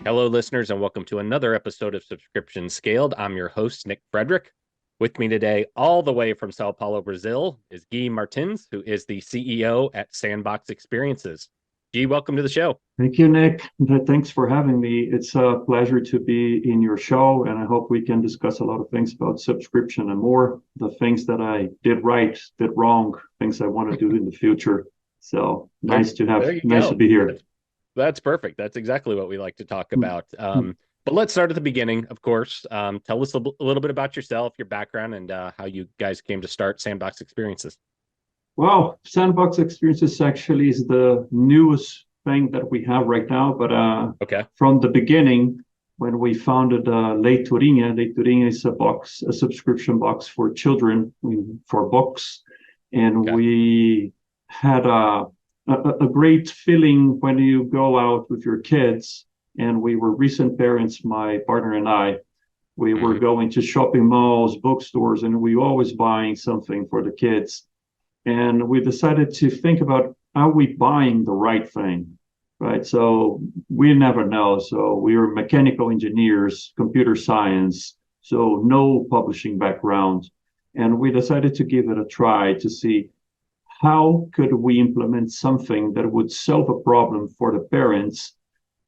Hello, listeners, and welcome to another episode of Subscription Scaled. I'm your host, Nick Frederick. With me today, all the way from Sao Paulo, Brazil, is Guilherme Martins, who is the CEO at Sandbox Experiences. Guy, welcome to the show. Thank you, Nick. Thanks for having me. It's a pleasure to be in your show, and I hope we can discuss a lot of things about subscription and more, the things that I did right, did wrong, things I want to do in the future. So nice to be here. That's perfect. That's exactly what we like to talk about. But let's start at the beginning, of course. Tell us a little bit about yourself, your background, and how you guys came to start Sandbox Experiences. Well, Sandbox Experiences actually is the newest thing that we have right now. But from the beginning, when we founded Leiturinha is a subscription box for children for books. And we had a great feeling when you go out with your kids. And we were recent parents, my partner and I. We were going to shopping malls, bookstores, and we always buying something for the kids. And we decided to think about, are we buying the right thing, right? So we never know. So we were mechanical engineers, computer science, so no publishing background. And we decided to give it a try to see how could we implement something that would solve a problem for the parents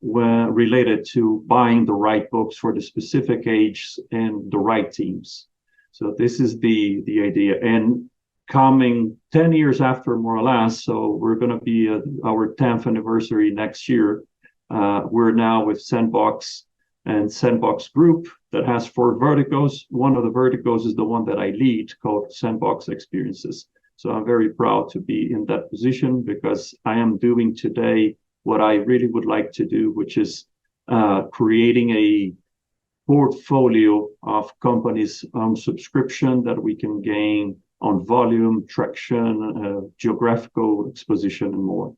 when related to buying the right books for the specific age and the right teams. So this is the idea. And coming 10 years after, more or less, so we're going to be our 10th anniversary next year. We're now with Sandbox and Sandbox Group that has 4 verticals. One of the verticals is the one that I lead, called Sandbox Experiences. So I'm very proud to be in that position because I am doing today what I really would like to do, which is creating a portfolio of companies on subscription that we can gain on volume, traction, geographical exposition, and more.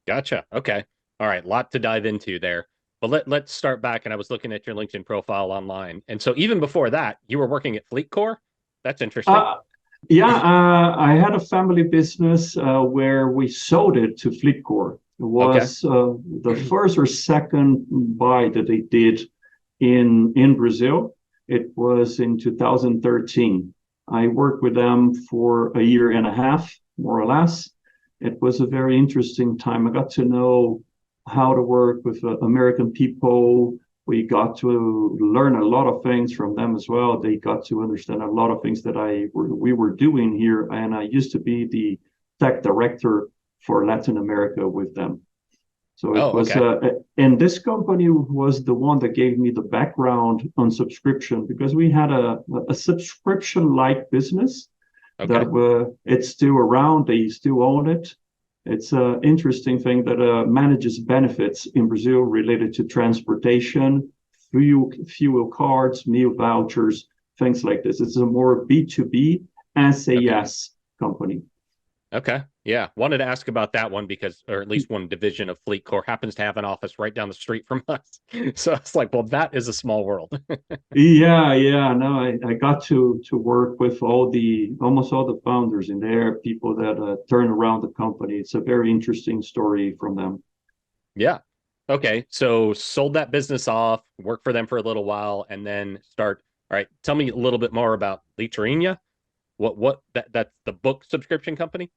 Gotcha. Okay. All right. Lot to dive into there. But let's start back. And I was looking at your LinkedIn profile online. And so even before that, you were working at FleetCor? That's interesting. I had a family business where we sold it to FleetCor. It was the first or second buy that they did in Brazil. It was in 2013. I worked with them for a year and a half, more or less. It was a very interesting time. I got to know how to work with American people. We got to learn a lot of things from them as well. They got to understand a lot of things that we were doing here. And I used to be the tech director for Latin America with them. So it was, and this company was the one that gave me the background on subscription because we had a subscription-like business that it's still around. They still own it. It's an interesting thing that manages benefits in Brazil related to transportation, fuel cards, meal vouchers, things like this. It's a more B2B SaaS company. Okay. Yeah. Wanted to ask about that one because, or at least one division of FleetCor happens to have an office right down the street from us. So it's like, well, that is a small world. No, I got to work with almost all the founders in there, people that turn around the company. It's a very interesting story from them. Yeah. Okay. So sold that business off, worked for them for a little while, and then all right, tell me a little bit more about Leiturinha. That's the book subscription company?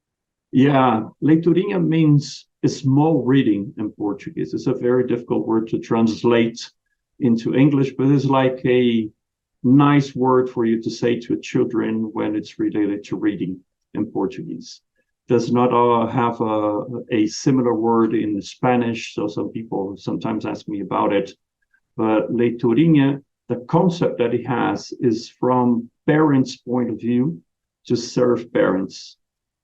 Yeah, Leiturinha means small reading in Portuguese. It's a very difficult word to translate into English, but it's like a nice word for you to say to children when it's related to reading in Portuguese. Does not have a similar word in Spanish, so some people sometimes ask me about it. But Leiturinha, the concept that it has is from parents' point of view to serve parents.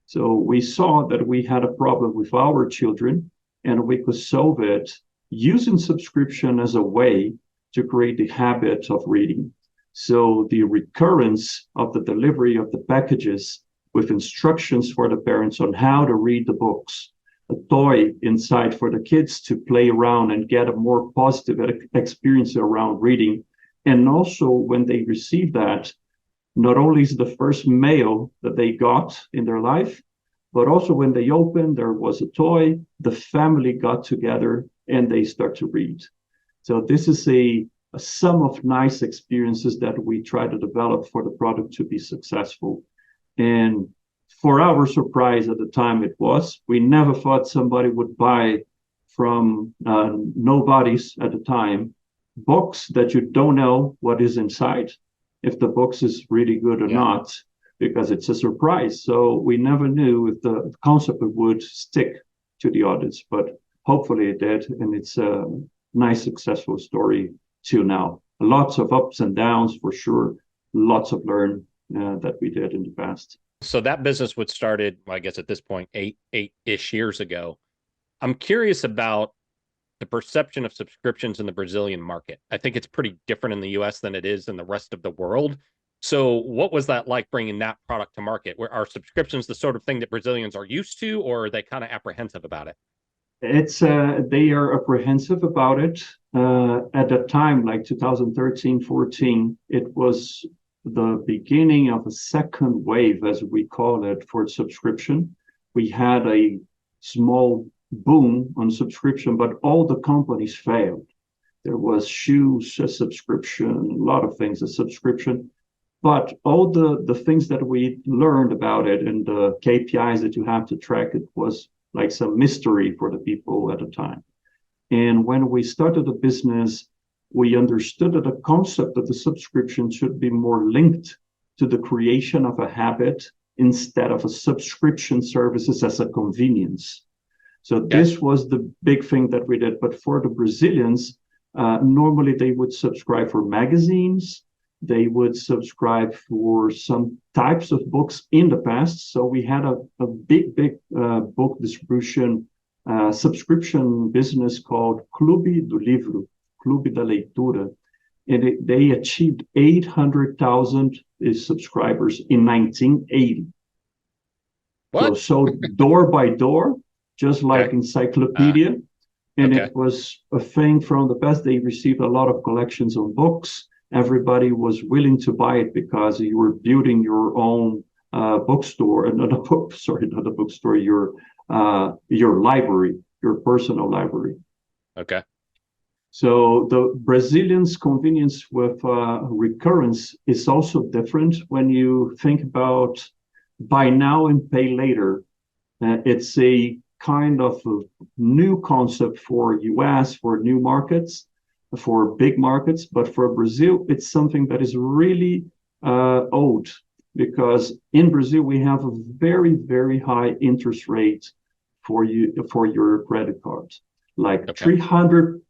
So we saw that we had a problem with our children and we could solve it using subscription as a way to create the habit of reading. So the recurrence of the delivery of the packages with instructions for the parents on how to read the books, a toy inside for the kids to play around and get a more positive experience around reading. And also when they receive that, not only is the first mail that they got in their life, but also when they opened, there was a toy, the family got together and they start to read. So this is a sum of nice experiences that we try to develop for the product to be successful. And for our surprise at the time we never thought somebody would buy from nobodies at the time books that you don't know what is inside, if the books is really good or not, because it's a surprise. So we never knew if the concept would stick to the audience, but hopefully it did. And it's a nice, successful story till now. Lots of ups and downs for sure. Lots of learn that we did in the past. So that business was started, I guess at this point, eight-ish years ago. I'm curious about the perception of subscriptions in the Brazilian market. I think it's pretty different in the US than it is in the rest of the world. So what was that like bringing that product to market? Where are subscriptions the sort of thing that Brazilians are used to, or are they kind of apprehensive about it? It's they are apprehensive about it. At that time, like 2013, 14, it was the beginning of a second wave, as we call it, for subscription. We had a small boom on subscription, but all the companies failed. There was shoes, a subscription, a lot of things, a subscription. But all the things that we learned about it and the KPIs that you have to track, it was like some mystery for the people at the time. And when we started the business, we understood that the concept of the subscription should be more linked to the creation of a habit instead of a subscription services as a convenience. So this was the big thing that we did. But for the Brazilians, normally they would subscribe for magazines. They would subscribe for some types of books in the past. So we had a big book distribution subscription business called Clube do Livro, Clube da Leitura. And they achieved 800,000 subscribers in 1980. What? So door by door, just like encyclopedia. And it was a thing from the past. They received a lot of collections of books. Everybody was willing to buy it because you were building your own bookstore, not a bookstore, your library, your personal library. Okay. So the Brazilians' convenience with recurrence is also different when you think about buy now and pay later. It's a kind of a new concept for US, for new markets, for big markets, but for Brazil, it's something that is really old, because in Brazil we have a very, very high interest rate for your credit card, like 300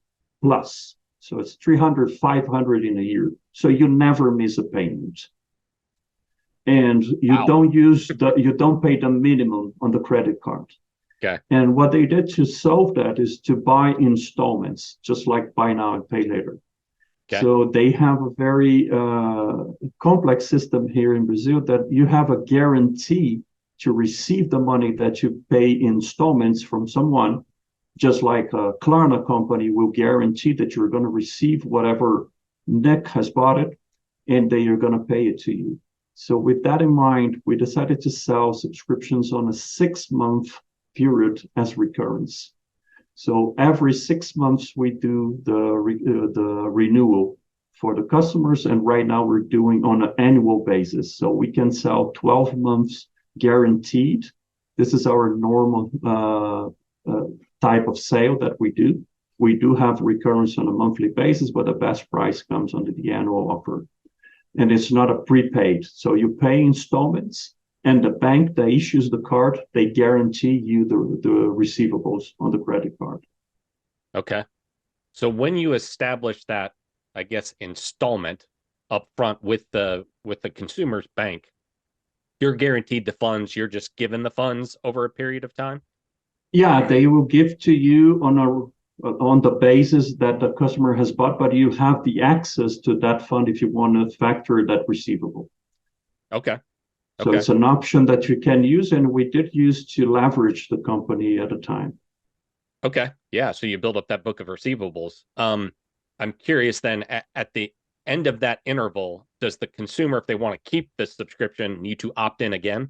plus. So it's 300, 500 in a year. So you never miss a payment, and you don't pay the minimum on the credit card. Okay. And what they did to solve that is to buy installments, just like buy now and pay later. Okay. So they have a very complex system here in Brazil that you have a guarantee to receive the money that you pay in installments from someone, just like a Klarna company will guarantee that you're going to receive whatever Nick has bought it, and they are going to pay it to you. So with that in mind, we decided to sell subscriptions on a 6-month period as recurrence. So every 6 months we do the renewal for the customers, and right now we're doing on an annual basis. So we can sell 12 months guaranteed. This is our normal type of sale that we do. We do have recurrence on a monthly basis, but the best price comes under the annual offer. And it's not a prepaid. So you pay installments, and the bank that issues the card, they guarantee you the receivables on the credit card. Okay. So when you establish that, I guess, installment up front with the consumer's bank, you're guaranteed the funds, you're just given the funds over a period of time? Yeah, they will give to you on the basis that the customer has bought, but you have the access to that fund if you want to factor that receivable. Okay. So it's an option that you can use, and we did use to leverage the company at a time. Okay. Yeah. So you build up that book of receivables. I'm curious then, at the end of that interval, does the consumer, if they want to keep this subscription, need to opt in again?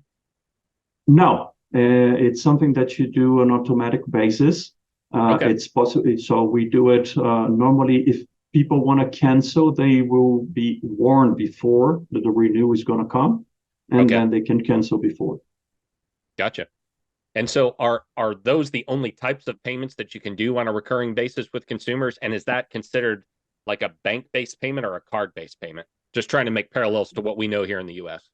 No, it's something that you do on an automatic basis. It's possible. So we do it normally. If people want to cancel, they will be warned before that the renew is going to come, and then they can cancel before. Gotcha. And so are those the only types of payments that you can do on a recurring basis with consumers? And is that considered like a bank-based payment or a card-based payment? Just trying to make parallels to what we know here in the US.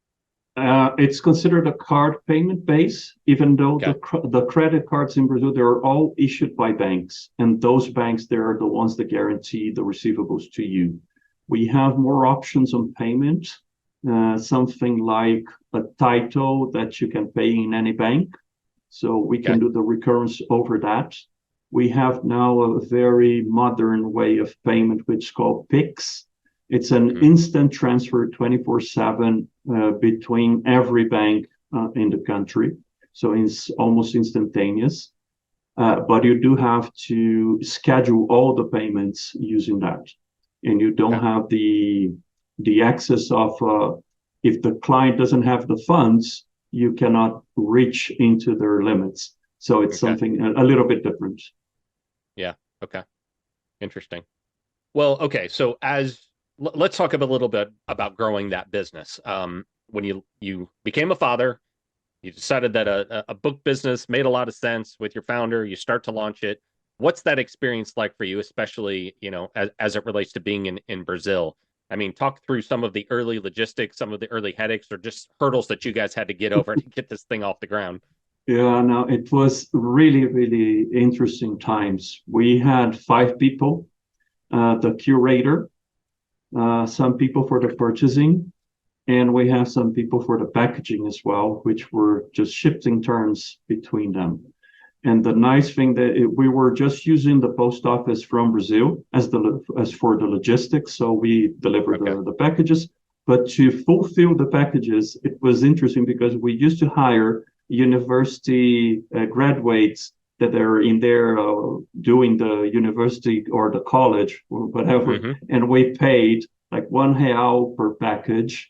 It's considered a card payment base, even though the credit cards in Brazil, they're all issued by banks. And those banks, they're the ones that guarantee the receivables to you. We have more options on payment, something like a title that you can pay in any bank. So we can do the recurrence over that. We have now a very modern way of payment, which is called PIX. It's an instant transfer 24/7 between every bank in the country. So it's almost instantaneous. But you do have to schedule all the payments using that. And you don't have the access of, if the client doesn't have the funds, you cannot reach into their limits. So it's something a little bit different. Yeah. Okay. Interesting. Well, okay. So let's talk a little bit about growing that business. When you became a father, you decided that a book business made a lot of sense with your founder. You start to launch it. What's that experience like for you, especially, as it relates to being in Brazil? I mean, talk through some of the early logistics, some of the early headaches, or just hurdles that you guys had to get over to get this thing off the ground. Yeah, no, it was really, really interesting times. We had 5 people, the curator, some people for the purchasing, and we have some people for the packaging as well, which were just shifting turns between them. And the nice thing that we were just using the post office from Brazil as for the logistics. So we delivered the packages, but to fulfill the packages, it was interesting because we used to hire university graduates that are in there doing the university or the college or whatever, and we paid like R$1 per package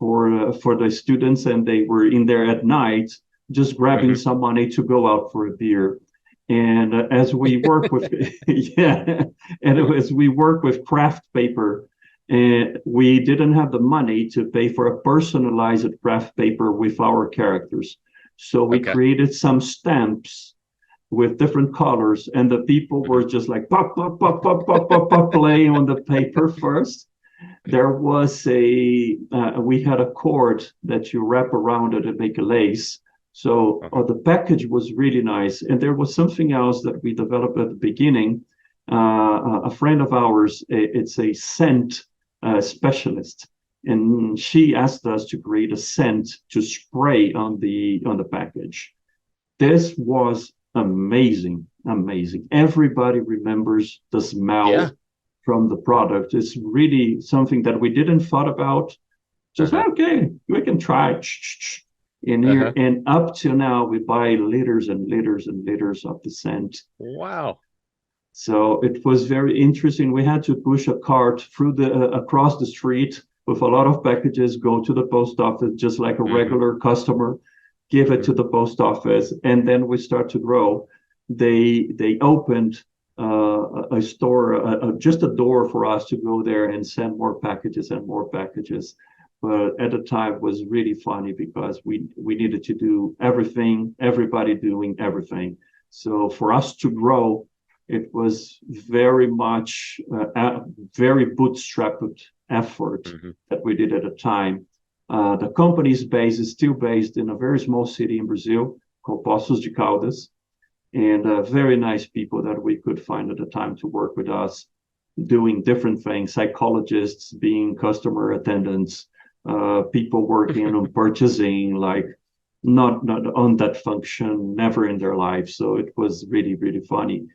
for the students, and they were in there at night just grabbing some money to go out for a beer. And as we work with as we work with craft paper, we didn't have the money to pay for a personalized craft paper with our characters. So we created some stamps with different colors, and the people were just like pop, pop, pop, pop, pop, pop, pop, playing on the paper first. There was we had a cord that you wrap around it and make a lace. So the package was really nice. And there was something else that we developed at the beginning. A friend of ours, it's a scent specialist, and she asked us to create a scent to spray on the package. This was amazing. Everybody remembers the smell from the product. It's really something that we didn't thought about. Just okay, we can try in here. And up till now, we buy liters and liters and liters of the scent. Wow. So it was very interesting. We had to push a cart through across the street with a lot of packages, go to the post office just like a regular customer, give it to the post office, and then we start to grow. They opened a store, just a door for us to go there and send more packages and more packages. But at the time, it was really funny because we needed to do everything, everybody doing everything. So for us to grow, it was very much a very bootstrapped effort that we did at the time. The company's base is still based in a very small city in Brazil called Poços de Caldas, and very nice people that we could find at the time to work with us, doing different things, psychologists, being customer attendants, people working on purchasing, like not on that function, never in their life. So it was really, really funny.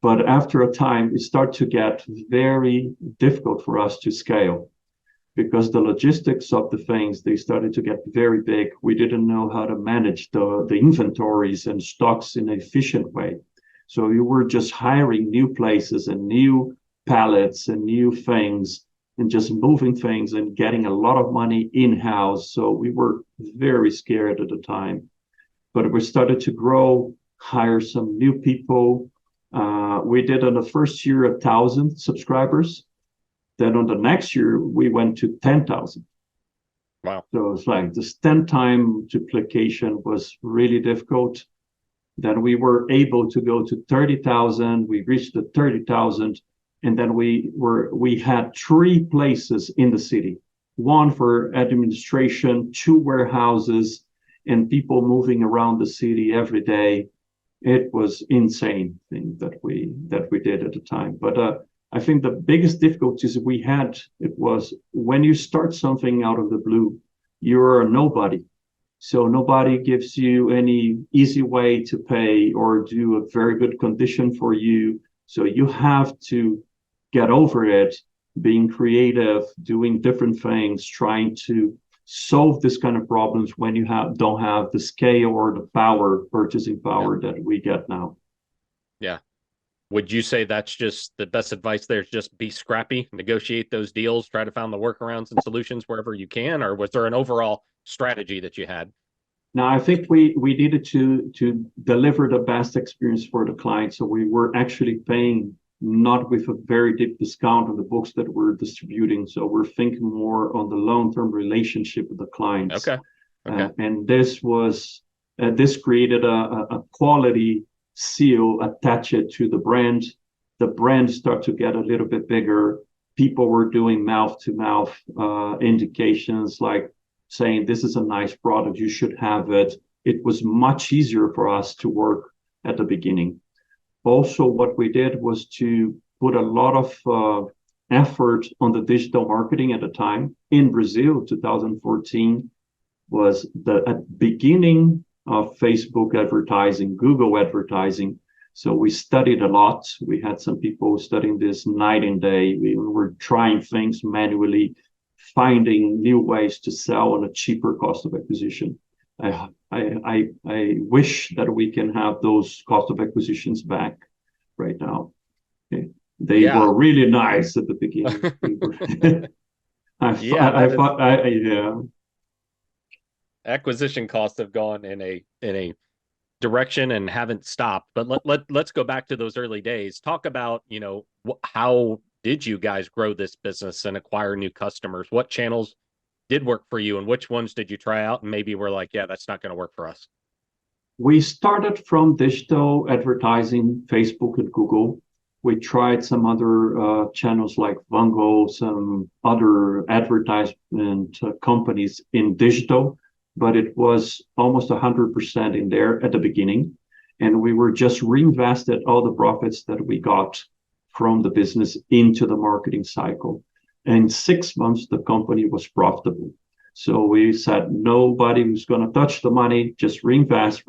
But after a time, it started to get very difficult for us to scale because the logistics of the things, they started to get very big. We didn't know how to manage the inventories and stocks in an efficient way. So you were just hiring new places and new pallets and new things and just moving things and getting a lot of money in-house. So we were very scared at the time. But we started to grow, hire some new people, We did on the first year 1,000 subscribers. Then on the next year, we went to 10,000. Wow. So it's like this 10 time duplication was really difficult. Then we were able to go to 30,000. We reached the 30,000. And then we had 3 places in the city, one for administration, 2 warehouses, and people moving around the city every day. It was insane thing that we did at the time. But I think the biggest difficulties we had, it was when you start something out of the blue, you're a nobody. So nobody gives you any easy way to pay or do a very good condition for you. So you have to get over it, being creative, doing different things, trying to solve this kind of problems when you don't have the scale or the purchasing power that we get now. Yeah. Would you say that's just the best advice there? Is just be scrappy, negotiate those deals, try to find the workarounds and solutions wherever you can? Or was there an overall strategy that you had? Now, I think we needed to deliver the best experience for the client. So we were actually paying not with a very deep discount on the books that we're distributing. So we're thinking more on the long-term relationship with the clients. Okay. And this created a quality seal attached to the brand. The brand started to get a little bit bigger. People were doing mouth-to-mouth indications like saying, this is a nice product, you should have it. It was much easier for us to work at the beginning. Also, what we did was to put a lot of effort on the digital marketing at the time. In Brazil, 2014 was the beginning of Facebook advertising, Google advertising. So we studied a lot. We had some people studying this night and day. We were trying things manually, finding new ways to sell on a cheaper cost of acquisition. I wish that we can have those cost of acquisitions back right now. They were really nice at the beginning. Acquisition costs have gone in a direction and haven't stopped. But let's go back to those early days. Talk about, how did you guys grow this business and acquire new customers? What channels did work for you and which ones did you try out and maybe we're like, yeah, that's not going to work for us? We started from digital advertising, Facebook and Google. We tried some other channels like Vango, some other advertisement companies in digital, but it was almost 100% in there at the beginning. And we were just reinvested all the profits that we got from the business into the marketing cycle. In 6 months, the company was profitable. So we said, nobody was going to touch the money, just reinvest,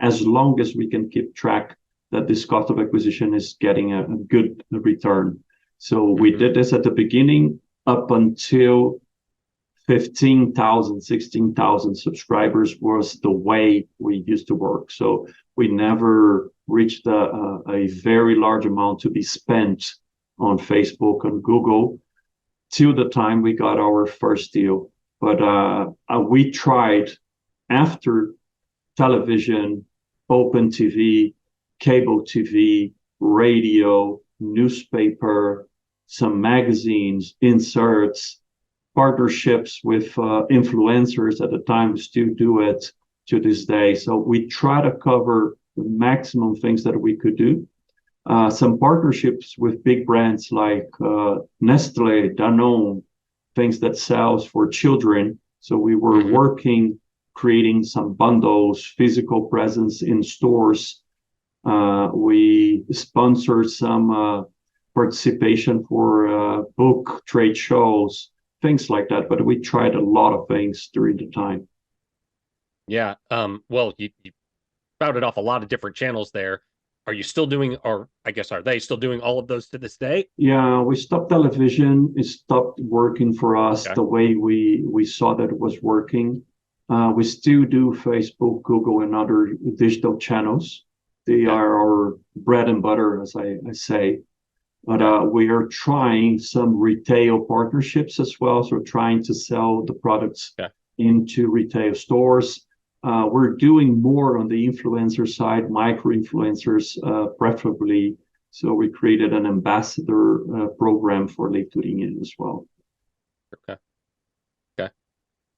as long as we can keep track that this cost of acquisition is getting a good return. So we did this at the beginning up until 15,000, 16,000 subscribers was the way we used to work. So we never reached a very large amount to be spent on Facebook and Google till the time we got our first deal. But we tried after television, open TV, cable TV, radio, newspaper, some magazines, inserts, partnerships with influencers at the time. We still do it to this day. So we try to cover the maximum things that we could do. Some partnerships with big brands like Nestle, Danone, things that sells for children. So we were working, creating some bundles, physical presence in stores. We sponsored some participation for book trade shows, things like that. But we tried a lot of things during the time. Yeah. Well, you spouted off a lot of different channels there. Are you still doing, or I guess, are they still doing all of those to this day? Yeah, we stopped television. It stopped working for us the way we saw that it was working. We still do Facebook, Google, and other digital channels. They are our bread and butter, as I say. But we are trying some retail partnerships as well. So we're trying to sell the products into retail stores. we're doing more on the influencer side, micro influencers, preferably. So we created an ambassador program for Leiturinha as well. Okay. Okay.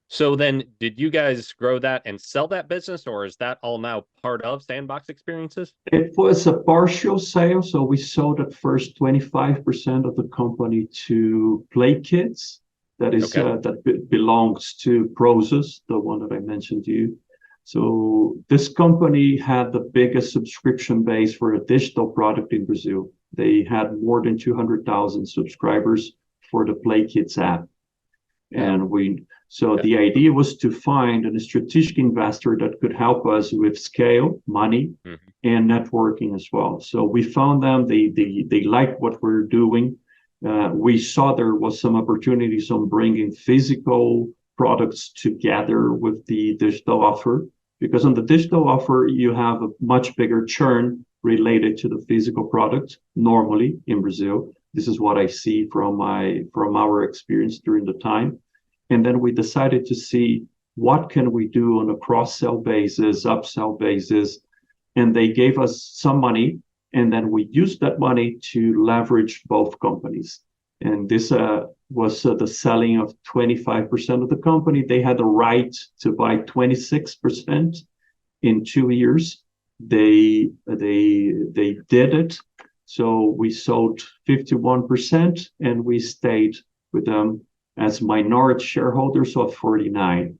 So then did you guys grow that and sell that business, or is that all now part of Sandbox Experiences? It was a partial sale. So we sold at first 25% of the company to Play Kids. That is that belongs to Prosus, the one that I mentioned to you. So this company had the biggest subscription base for a digital product in Brazil. They had more than 200,000 subscribers for the Play Kids app. And the idea was to find a strategic investor that could help us with scale, money, and networking as well. So we found them. They liked what we're doing. We saw there was some opportunities on bringing physical products together with the digital offer, because on the digital offer, you have a much bigger churn related to the physical product normally in Brazil. This is what I see from our experience during the time. And then we decided to see what can we do on a cross-sell basis, upsell basis. And they gave us some money, and then we used that money to leverage both companies. And this was the selling of 25% of the company. They had the right to buy 26% in 2 years. They did it. So we sold 51%, and we stayed with them as minority shareholders of 49.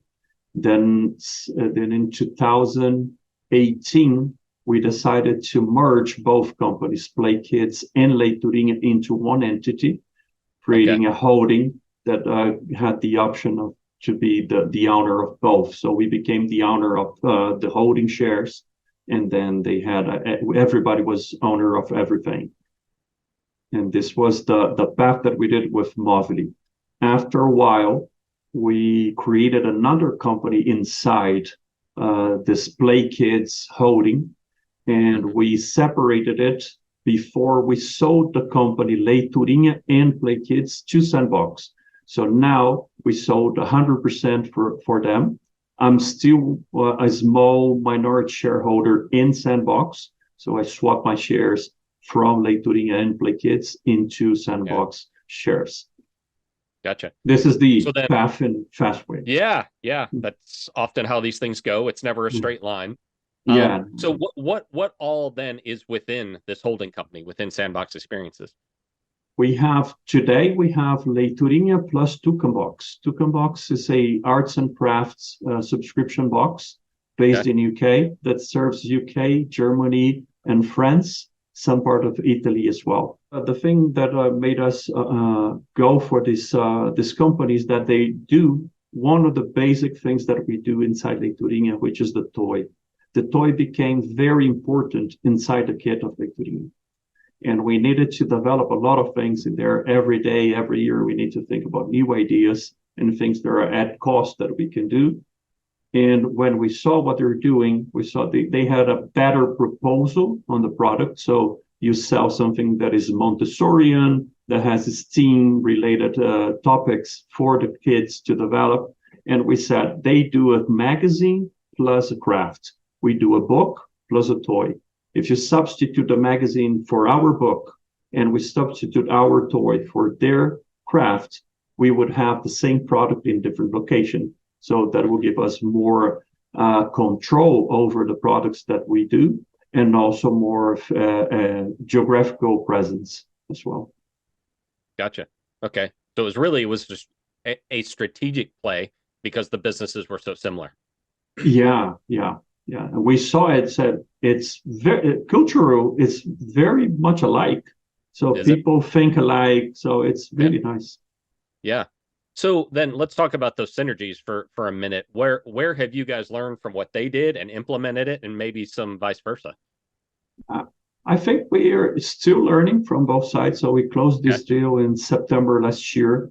Then in 2018, we decided to merge both companies, Play Kids and Leiturinha, into one entity, creating a holding that had the option to be the owner of both. So we became the owner of the holding shares, and then they had everybody was owner of everything. And this was the path that we did with Movili. After a while, we created another company inside this Play Kids holding, and we separated it before we sold the company Leiturinha and Play Kids to Sandbox. So now we sold 100% for them. I'm still a small minority shareholder in Sandbox, so I swapped my shares from Leiturinha and Play Kids into Sandbox shares. Gotcha. This is the path and fast way. Yeah. That's often how these things go. It's never a straight line. So what all then is within this holding company, within Sandbox Experiences? Today we have Leiturinha plus Tucumbox. Tucumbox is a arts and crafts subscription box based in UK that serves UK, Germany, and France, some part of Italy as well. The thing that made us go for this company is that they do one of the basic things that we do inside Leiturinha, which is the toy. The toy became very important inside the kit of Leiturinha. And we needed to develop a lot of things in there every day, every year. We need to think about new ideas and things that are at cost that we can do. And when we saw what they were doing, we saw they had a better proposal on the product. So you sell something that is Montessorian, that has STEAM-related topics for the kids to develop. And we said, they do a magazine plus a craft. We do a book plus a toy. If you substitute the magazine for our book and we substitute our toy for their craft, we would have the same product in different location. So that will give us more control over the products that we do, and also more geographical presence as well. Gotcha. Okay. So it was just a strategic play because the businesses were so similar. Yeah. We saw it, said it's very cultural, it's very much alike. So people think alike. So it's really nice. Yeah. So then let's talk about those synergies for a minute. Where have you guys learned from what they did and implemented it, and maybe some vice versa? I think we are still learning from both sides. So we closed this deal in September last year.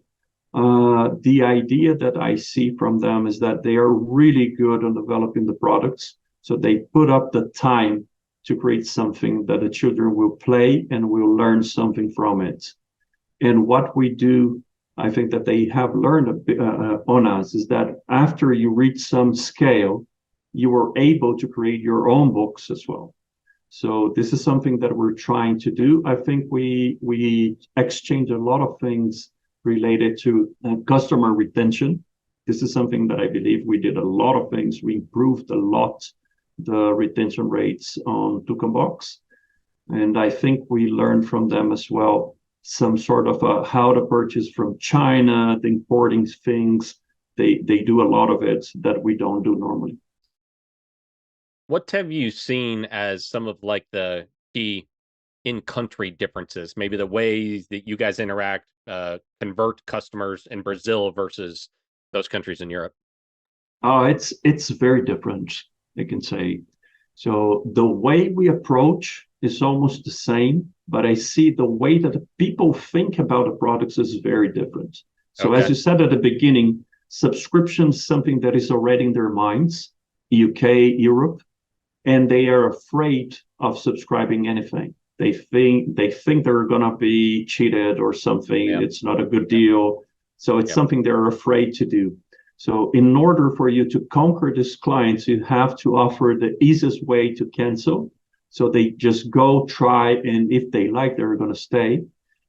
The idea that I see from them is that they are really good on developing the products. So they put up the time to create something that the children will play and will learn something from it. And what we do, I think that they have learned on us, is that after you reach some scale, you were able to create your own books as well. So this is something that we're trying to do. I think we exchange a lot of things related to customer retention. This is something that I believe we did a lot of things. We improved a lot the retention rates on Tukenbox. And I think we learned from them as well some sort of how to purchase from China, the importing things. They do a lot of it that we don't do normally. What have you seen as some of like the key in-country differences? Maybe the ways that you guys interact, convert customers in Brazil versus those countries in Europe? It's very different, I can say. So the way we approach is almost the same, but I see the way that the people think about the products is very different. So as you said at the beginning, subscription is something that is already in their minds, UK, Europe, and they are afraid of subscribing anything. They think they're gonna be cheated or something. It's not a good deal. So it's something they're afraid to do. So in order for you to conquer these clients, you have to offer the easiest way to cancel. So they just go try, and if they like, they're going to stay.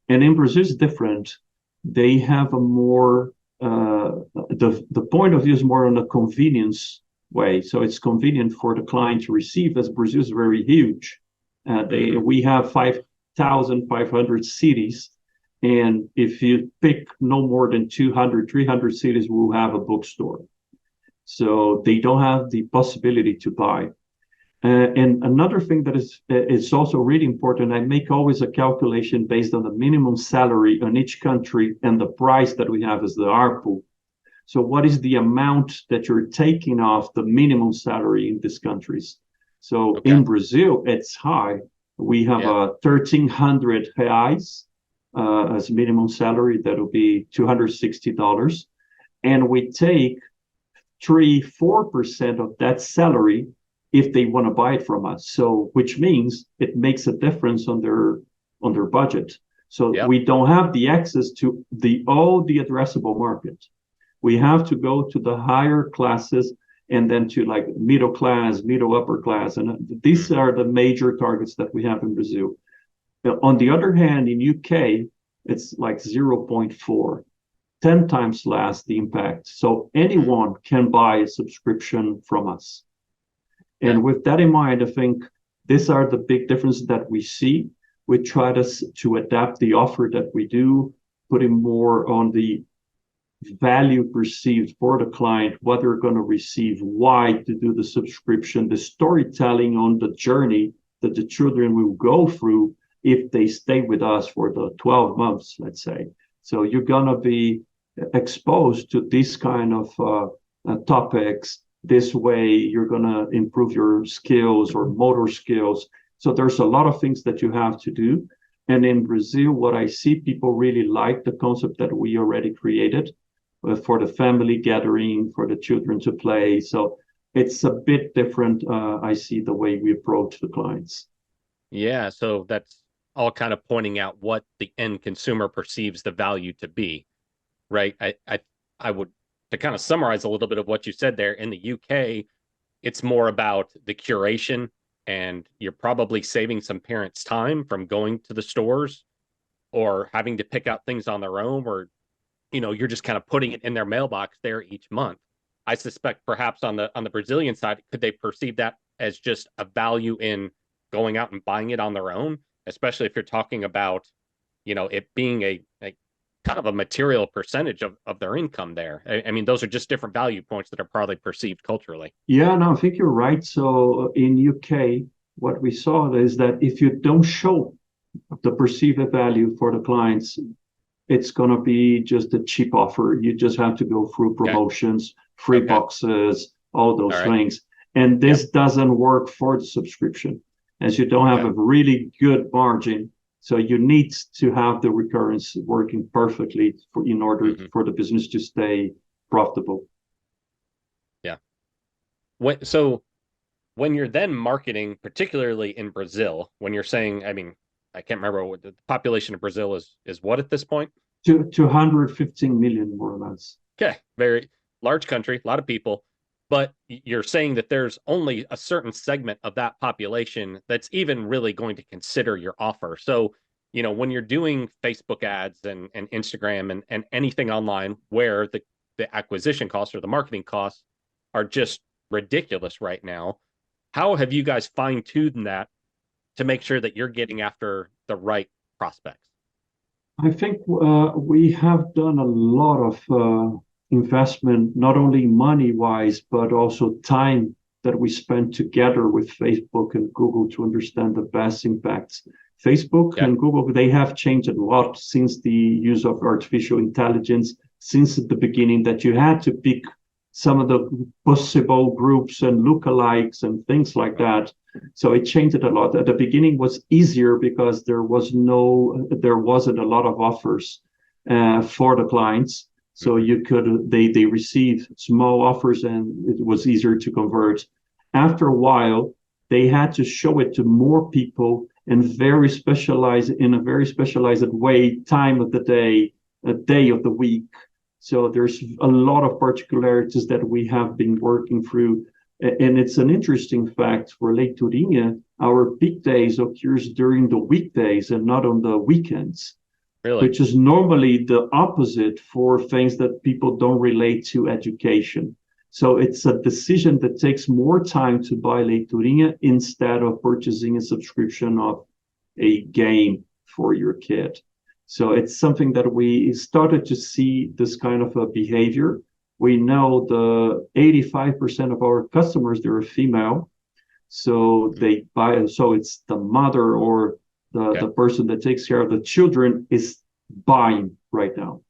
And in Brazil, it's different. They have a more, the point of view is more on a convenience way. So it's convenient for the client to receive, as Brazil is very huge. We have 5,500 cities. And if you pick no more than 200, 300 cities, will have a bookstore. So they don't have the possibility to buy. And another thing that is also really important, I make always a calculation based on the minimum salary on each country, and the price that we have is the ARPU. So what is the amount that you're taking off the minimum salary in these countries? So in Brazil, it's high. We have 1,300 reais. As minimum salary, that'll be $260. And we take 3-4% of that salary if they want to buy it from us. So which means it makes a difference on their budget. So we don't have the access to all the addressable market. We have to go to the higher classes and then to like middle class, middle upper class. And these are the major targets that we have in Brazil. On the other hand, in UK, it's like 0.4, 10 times less the impact. So anyone can buy a subscription from us. And with that in mind, I think these are the big differences that we see. We try to adapt the offer that we do, putting more on the value perceived for the client, what they're going to receive, why to do the subscription, the storytelling on the journey that the children will go through if they stay with us for the 12 months, let's say. So you're going to be exposed to this kind of topics. This way, you're going to improve your skills or motor skills. So there's a lot of things that you have to do. And in Brazil, what I see, people really like the concept that we already created for the family gathering, for the children to play. So it's a bit different, I see, the way we approach the clients. Yeah, so that's all kind of pointing out what the end consumer perceives the value to be, right? I would, to kind of summarize a little bit of what you said there, in the UK, it's more about the curation, and you're probably saving some parents' time from going to the stores or having to pick out things on their own, or, you're just kind of putting it in their mailbox there each month. I suspect perhaps on the Brazilian side, could they perceive that as just a value in going out and buying it on their own, especially if you're talking about, it being a kind of a material percentage of their income there. I mean, those are just different value points that are probably perceived culturally. Yeah, no, I think you're right. So in UK, what we saw is that if you don't show the perceived value for the clients, it's going to be just a cheap offer. You just have to go through promotions, free boxes, all those things. And this doesn't work for the subscription, as you don't have a really good margin. So you need to have the recurrence working perfectly in order for the business to stay profitable. Yeah. So when you're then marketing, particularly in Brazil, when you're saying, I mean, I can't remember what the population of Brazil is what at this point? 215 million, more or less. Okay. Very large country, a lot of people. but you're saying that there's only a certain segment of that population that's even really going to consider your offer. So, when you're doing Facebook ads and Instagram and anything online where the acquisition costs or the marketing costs are just ridiculous right now, how have you guys fine-tuned that to make sure that you're getting after the right prospects? I think we have done a lot of investment, not only money-wise, but also time that we spend together with Facebook and Google to understand the best impacts. Facebook and Google, they have changed a lot since the use of artificial intelligence, since the beginning, that you had to pick some of the possible groups and lookalikes and things like that. So it changed it a lot. At the beginning was easier because there wasn't a lot of offers for the clients. So they receive small offers and it was easier to convert. After a while, they had to show it to more people and in a very specialized way, time of the day, a day of the week. So there's a lot of particularities that we have been working through. And it's an interesting fact for Leiturinha, our peak days occurs during the weekdays and not on the weekends. Really? Which is normally the opposite for things that people don't relate to education. So it's a decision that takes more time to buy Leiturinha instead of purchasing a subscription of a game for your kid. So it's something that we started to see this kind of a behavior. We know the 85% of our customers, they're female. So they buy, so it's the mother or the person that takes care of the children is buying right now.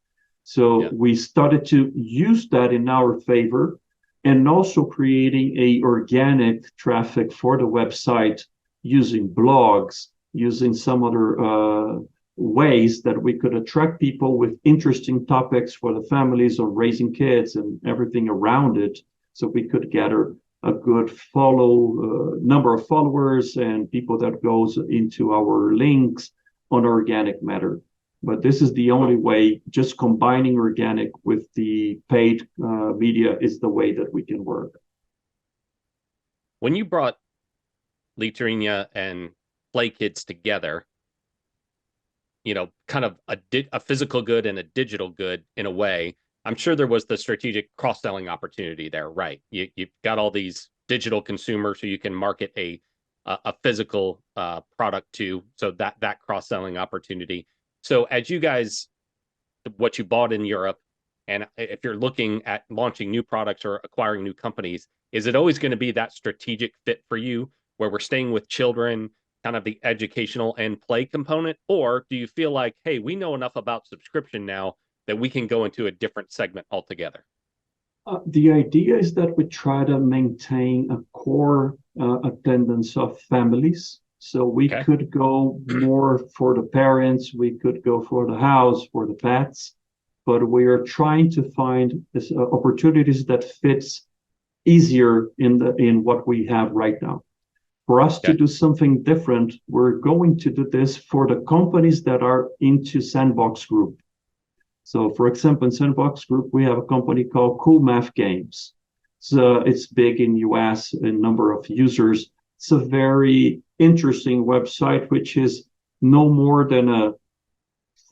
So we started to use that in our favor and also creating a organic traffic for the website using blogs, using some other ways that we could attract people with interesting topics for the families on raising kids and everything around it. So we could gather a good number of followers and people that goes into our links on organic matter. But this is the only way, just combining organic with the paid media is the way that we can work. When you brought Leiturinha and Play Kids together, kind of a physical good and a digital good in a way, I'm sure there was the strategic cross-selling opportunity there, right? You've got all these digital consumers who you can market a physical product to, so that cross-selling opportunity. So as you guys, what you bought in Europe, and if you're looking at launching new products or acquiring new companies, is it always going to be that strategic fit for you where we're staying with children, kind of the educational and play component? Or do you feel like, hey, we know enough about subscription now that we can go into a different segment altogether? The idea is that we try to maintain a core attendance of families. So we could go more for the parents, we could go for the house, for the pets, but we are trying to find opportunities that fits easier in what we have right now. For us to do something different, we're going to do this for the companies that are into Sandbox Group. So, for example, in Sandbox Group, we have a company called Cool Math Games. So it's big in US in number of users. It's a very interesting website, which is no more than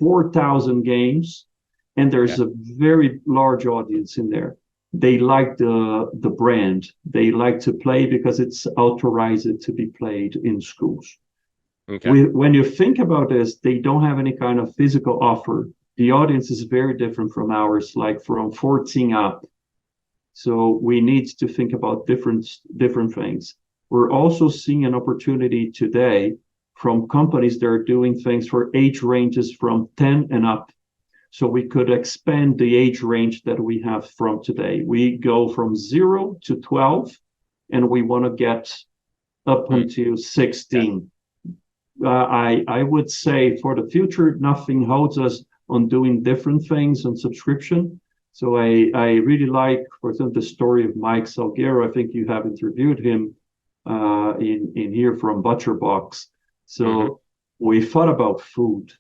4,000 games. And there's a very large audience in there. They like the brand. They like to play because it's authorized to be played in schools. When you think about this, they don't have any kind of physical offer. The audience is very different from ours, like from 14 up. So we need to think about different things. We're also seeing an opportunity today from companies that are doing things for age ranges from 10 and up. So we could expand the age range that we have from today. We go from 0 to 12, and we want to get up until 16. I would say for the future, nothing holds us on doing different things on subscription. So I really like, for example, the story of Mike Salguero. I think you have interviewed him in here from ButcherBox. So we thought about food.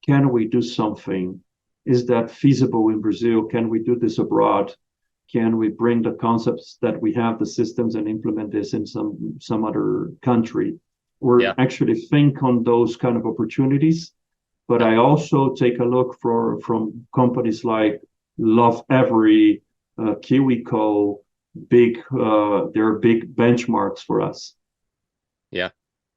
Can we do something? Is that feasible in Brazil? Can we do this abroad? can we bring the concepts that we have, the systems, and implement this in some other country? Or actually think on those kind of opportunities. But I also take a look from companies like Love Every, KiwiCo, they're big benchmarks for us. Yeah.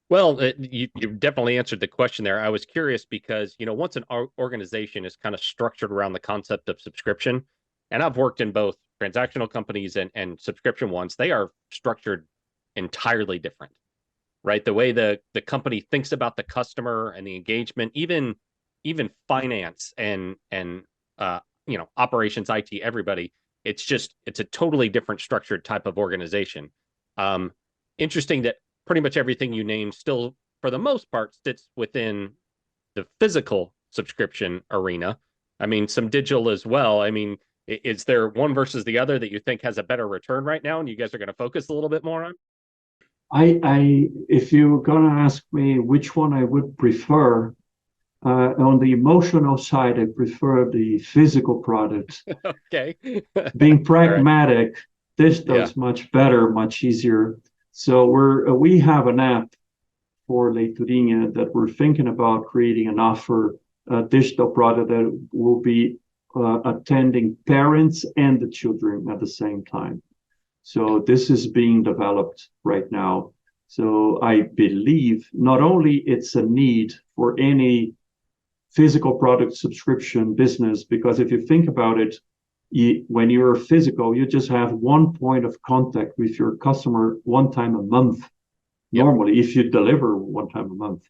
Well, you definitely answered the question there. I was curious because, once an organization is kind of structured around the concept of subscription, and I've worked in both transactional companies and subscription ones, they are structured entirely different, right? The way the company thinks about the customer and the engagement, even finance and operations, IT, everybody, it's a totally different structured type of organization. Interesting that pretty much everything you named still, for the most part, sits within the physical subscription arena. I mean, some digital as well. I mean, is there one versus the other that you think has a better return right now and you guys are going to focus a little bit more on? If you're going to ask me which one I would prefer, on the emotional side, I prefer the physical product. Okay. Being pragmatic, digital is much better, much easier. So we have an app for Leiturinha that we're thinking about creating an offer, a digital product that will be attending parents and the children at the same time. So this is being developed right now. So I believe not only it's a need for any physical product subscription business, because if you think about it, when you're physical, you just have one point of contact with your customer one time a month. Normally, if you deliver one time a month.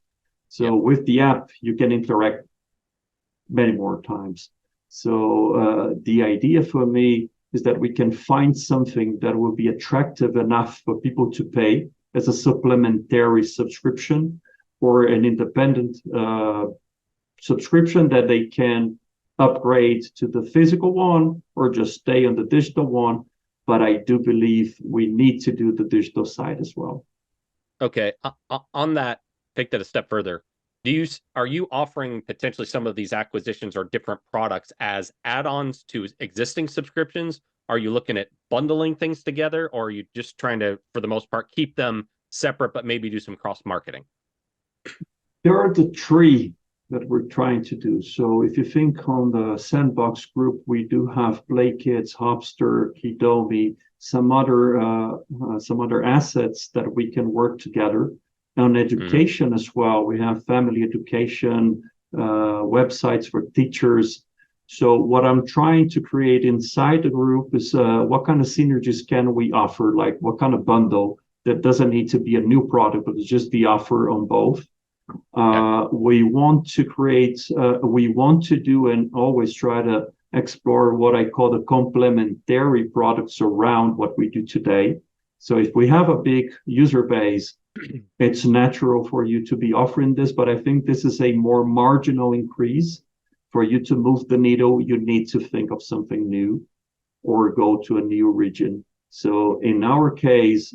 So with the app, you can interact many more times. So the idea for me is that we can find something that will be attractive enough for people to pay as a supplementary subscription or an independent subscription that they can upgrade to the physical one or just stay on the digital one. But I do believe we need to do the digital side as well. Okay. On that, take that a step further. Are you offering potentially some of these acquisitions or different products as add-ons to existing subscriptions? Are you looking at bundling things together, or are you just trying to, for the most part, keep them separate, but maybe do some cross-marketing? There are the three that we're trying to do. So if you think on the Sandbox group, we do have Play Kids, Hopster, Kidomi, some other assets that we can work together. On education as well, we have family education, websites for teachers. So what I'm trying to create inside the group is what kind of synergies can we offer? Like what kind of bundle that doesn't need to be a new product, but it's just the offer on both. We want to do and always try to explore what I call the complementary products around what we do today. So if we have a big user base, it's natural for you to be offering this, but I think this is a more marginal increase. For you to move the needle, you need to think of something new or go to a new region. So in our case,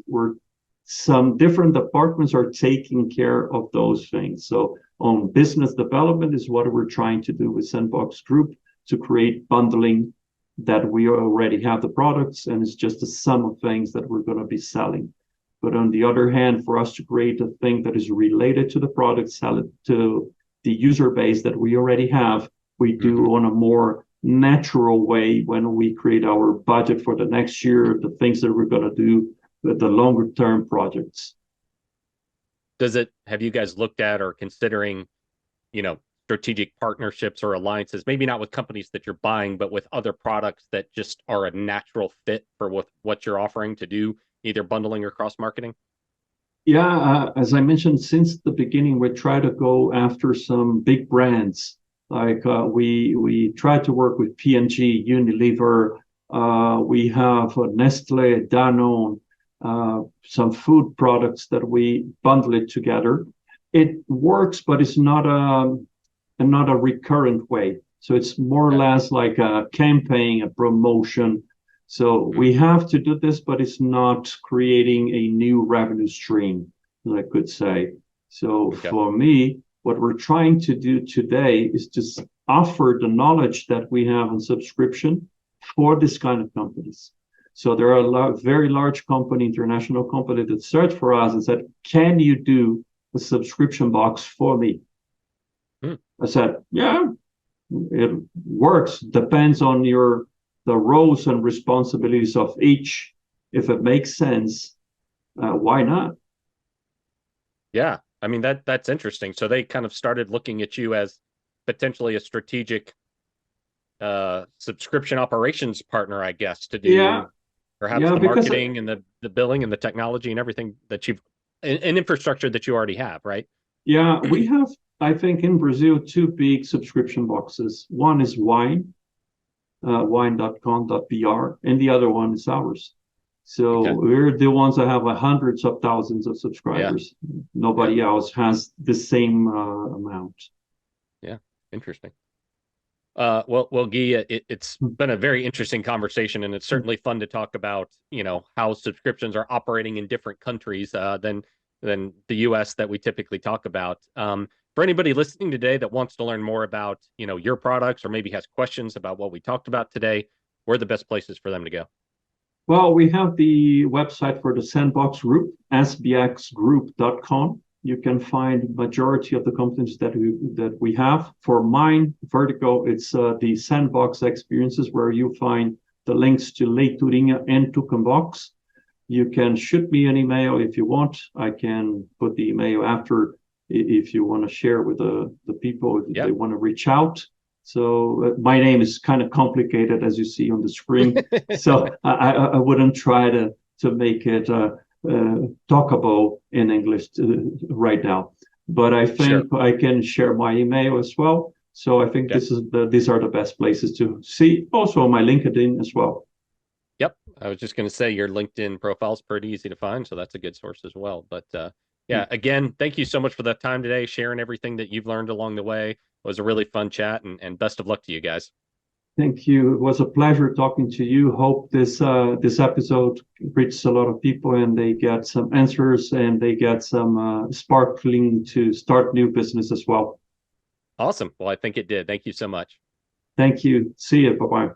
some different departments are taking care of those things. So on business development is what we're trying to do with Sandbox Group to create bundling that we already have the products, and it's just a sum of things that we're going to be selling. But on the other hand, for us to create a thing that is related to the product, sell it to the user base that we already have, we do on a more natural way when we create our budget for the next year, the things that we're going to do, the longer term projects. Have you guys looked at or considering, strategic partnerships or alliances, maybe not with companies that you're buying, but with other products that just are a natural fit for what you're offering to do, either bundling or cross-marketing? Yeah, as I mentioned, since the beginning, we try to go after some big brands. Like we try to work with P&G, Unilever. We have Nestle, Danone, some food products that we bundle it together. It works, but it's not a recurrent way. So it's more or less like a campaign, a promotion. So we have to do this, but it's not creating a new revenue stream, I could say. So for me, what we're trying to do today is just offer the knowledge that we have on subscription for this kind of companies. So there are very large company, international company that searched for us and said, "Can you do a subscription box for me?" I said, "Yeah, it works. Depends on the roles and responsibilities of each. If it makes sense, why not?" Yeah, I mean that's interesting. So they kind of started looking at you as potentially a strategic subscription operations partner, I guess, to do perhaps the marketing and the billing and the technology and everything that you've an infrastructure that you already have, right? Yeah, we have, I think, in Brazil, two big subscription boxes. One is wine, wine.com.br, and the other one is ours. So we're the ones that have hundreds of thousands of subscribers. Yeah. Nobody else has the same amount. Yeah, interesting. Well, Guy, it's been a very interesting conversation, and it's certainly fun to talk about, how subscriptions are operating in different countries than the U.S. that we typically talk about. For anybody listening today that wants to learn more about, your products or maybe has questions about what we talked about today, where are the best places for them to go? Well, we have the website for the Sandbox Group, sbxgroup.com. You can find majority of the companies that we have. For mine, Vertical, it's the Sandbox Experiences, where you find the links to Leiturinha and Tucumbox. You can shoot me an email if you want. I can put the email after if you want to share with the people if they want to reach out. So my name is kind of complicated, as you see on the screen. So I wouldn't try to make it talkable in English right now. But I think I can share my email as well. So I think these are the best places to see. Also on my LinkedIn as well. Yep. I was just going to say your LinkedIn profile is pretty easy to find. So that's a good source as well. But again, thank you so much for the time today, sharing everything that you've learned along the way. It was a really fun chat, and best of luck to you guys. Thank you. It was a pleasure talking to you. Hope this episode reaches a lot of people and they get some answers and they get some sparkling to start new business as well. Awesome. Well, I think it did. Thank you so much. Thank you. See you. Bye-bye.